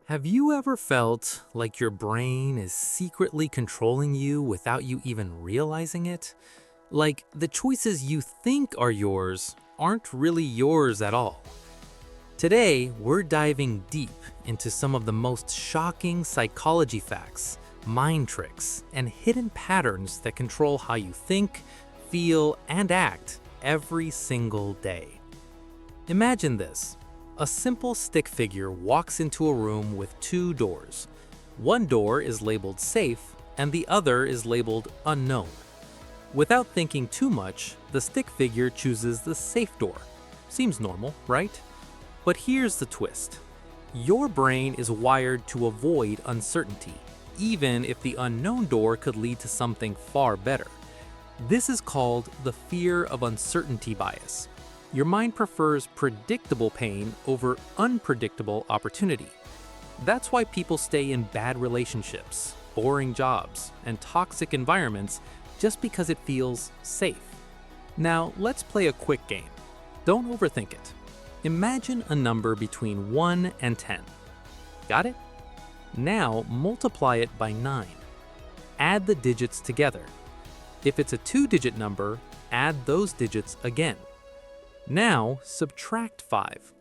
Have you ever felt like your brain is secretly controlling you without you even realizing it? Like the choices you think are yours aren't really yours at all. Today, we're diving deep into some of the most shocking psychology facts, mind tricks, and hidden patterns that control how you think, feel, and act every single day. Imagine this. A simple stick figure walks into a room with two doors. One door is labeled safe and the other is labeled unknown. Without thinking too much, the stick figure chooses the safe door. Seems normal, right? But here's the twist. Your brain is wired to avoid uncertainty, even if the unknown door could lead to something far better. This is called the fear of uncertainty bias. Your mind prefers predictable pain over unpredictable opportunity. That's why people stay in bad relationships, boring jobs, and toxic environments just because it feels safe. Now, let's play a quick game. Don't overthink it. Imagine a number between 1 and 10. Got it? Now, multiply it by 9. Add the digits together. If it's a two-digit number, add those digits again. Now, subtract 5.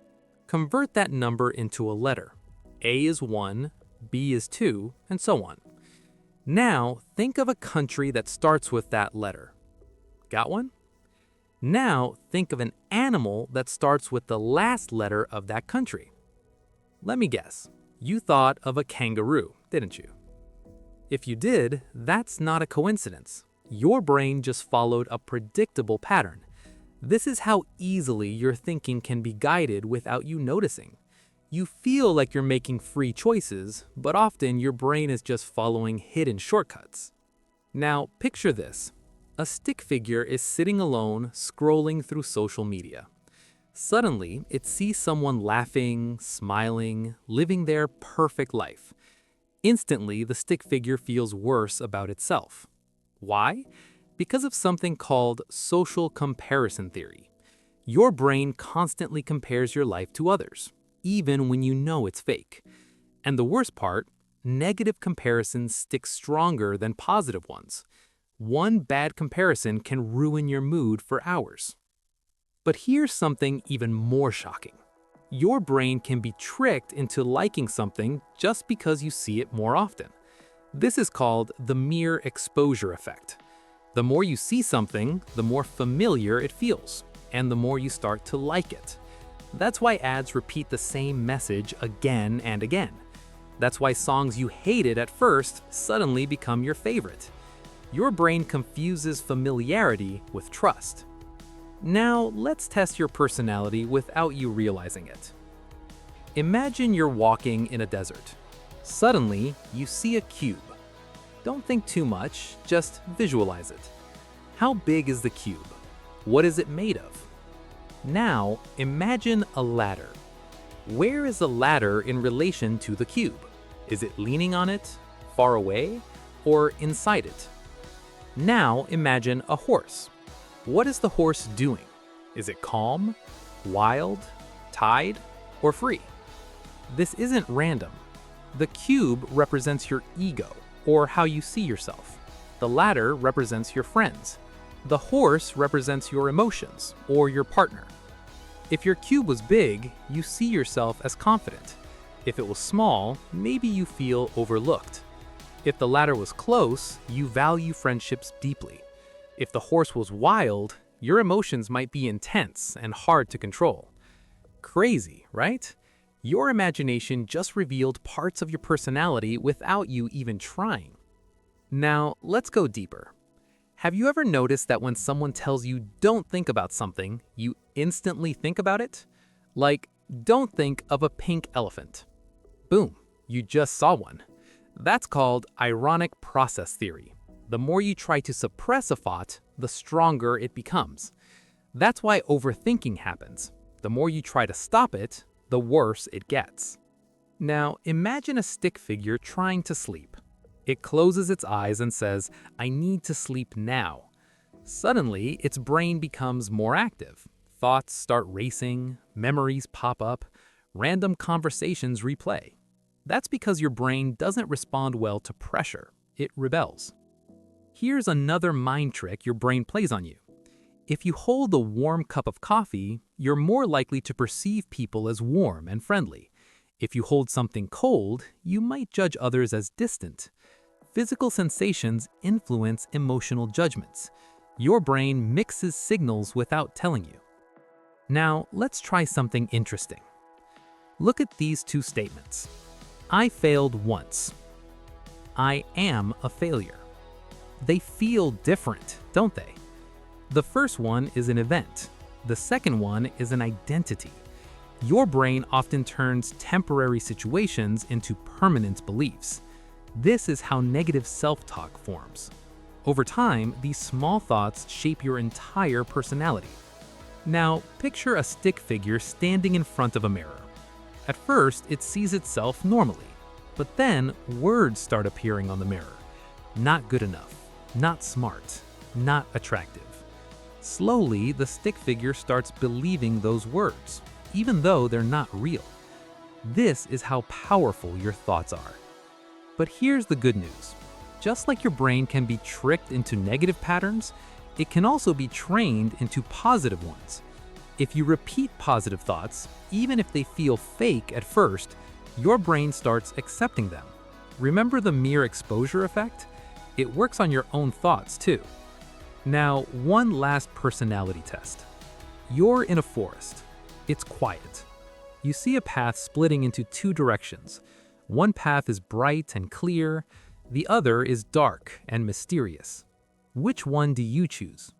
Convert that number into a letter. A is 1, B is 2, and so on. Now, think of a country that starts with that letter. Got one? Now, think of an animal that starts with the last letter of that country. Let me guess. You thought of a kangaroo, didn't you? If you did, that's not a coincidence. Your brain just followed a predictable pattern. This is how easily your thinking can be guided without you noticing. You feel like you're making free choices, but often your brain is just following hidden shortcuts. Now, picture this. A stick figure is sitting alone, scrolling through social media. Suddenly, it sees someone laughing, smiling, living their perfect life. Instantly, the stick figure feels worse about itself. Why? Because of something called social comparison theory. Your brain constantly compares your life to others, even when you know it's fake. And the worst part, negative comparisons stick stronger than positive ones. One bad comparison can ruin your mood for hours. But here's something even more shocking. Your brain can be tricked into liking something just because you see it more often. This is called the mere exposure effect. The more you see something, the more familiar it feels, and the more you start to like it. That's why ads repeat the same message again and again. That's why songs you hated at first suddenly become your favorite. Your brain confuses familiarity with trust. Now, let's test your personality without you realizing it. Imagine you're walking in a desert. Suddenly, you see a cube. Don't think too much, just visualize it. How big is the cube? What is it made of? Now, imagine a ladder. Where is the ladder in relation to the cube? Is it leaning on it, far away, or inside it? Now, imagine a horse. What is the horse doing? Is it calm, wild, tied, or free? This isn't random. The cube represents your ego, or how you see yourself. The ladder represents your friends. The horse represents your emotions, or your partner. If your cube was big, you see yourself as confident. If it was small, maybe you feel overlooked. If the ladder was close, you value friendships deeply. If the horse was wild, your emotions might be intense and hard to control. Crazy, right? Your imagination just revealed parts of your personality without you even trying. Now, let's go deeper. Have you ever noticed that when someone tells you don't think about something, you instantly think about it? Like, don't think of a pink elephant. Boom, you just saw one. That's called ironic process theory. The more you try to suppress a thought, the stronger it becomes. That's why overthinking happens. The more you try to stop it, the worse it gets. Now, imagine a stick figure trying to sleep. It closes its eyes and says, "I need to sleep now." Suddenly, its brain becomes more active. Thoughts start racing, memories pop up, random conversations replay. That's because your brain doesn't respond well to pressure. It rebels. Here's another mind trick your brain plays on you. If you hold a warm cup of coffee, you're more likely to perceive people as warm and friendly. If you hold something cold, you might judge others as distant. Physical sensations influence emotional judgments. Your brain mixes signals without telling you. Now, let's try something interesting. Look at these two statements. I failed once. I am a failure. They feel different, don't they? The first one is an event. The second one is an identity. Your brain often turns temporary situations into permanent beliefs. This is how negative self-talk forms. Over time, these small thoughts shape your entire personality. Now, picture a stick figure standing in front of a mirror. At first, it sees itself normally, but then words start appearing on the mirror. Not good enough, not smart, not attractive. Slowly, the stick figure starts believing those words, even though they're not real. This is how powerful your thoughts are. But here's the good news. Just like your brain can be tricked into negative patterns, it can also be trained into positive ones. If you repeat positive thoughts, even if they feel fake at first, your brain starts accepting them. Remember the mere exposure effect? It works on your own thoughts too. Now, one last personality test. You're in a forest. It's quiet. You see a path splitting into two directions. One path is bright and clear, the other is dark and mysterious. Which one do you choose?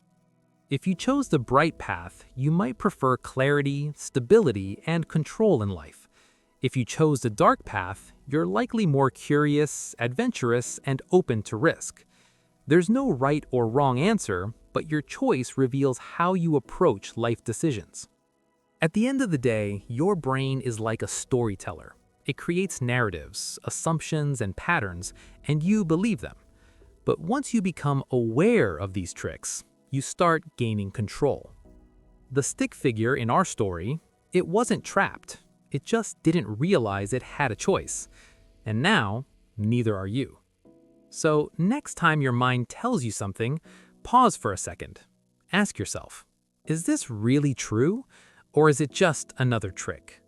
If you chose the bright path, you might prefer clarity, stability, and control in life. If you chose the dark path, you're likely more curious, adventurous, and open to risk. There's no right or wrong answer, but your choice reveals how you approach life decisions. At the end of the day, your brain is like a storyteller. It creates narratives, assumptions, and patterns, and you believe them. But once you become aware of these tricks, you start gaining control. The stick figure in our story, it wasn't trapped. It just didn't realize it had a choice. And now, neither are you. So next time your mind tells you something, pause for a second. Ask yourself, is this really true, or is it just another trick?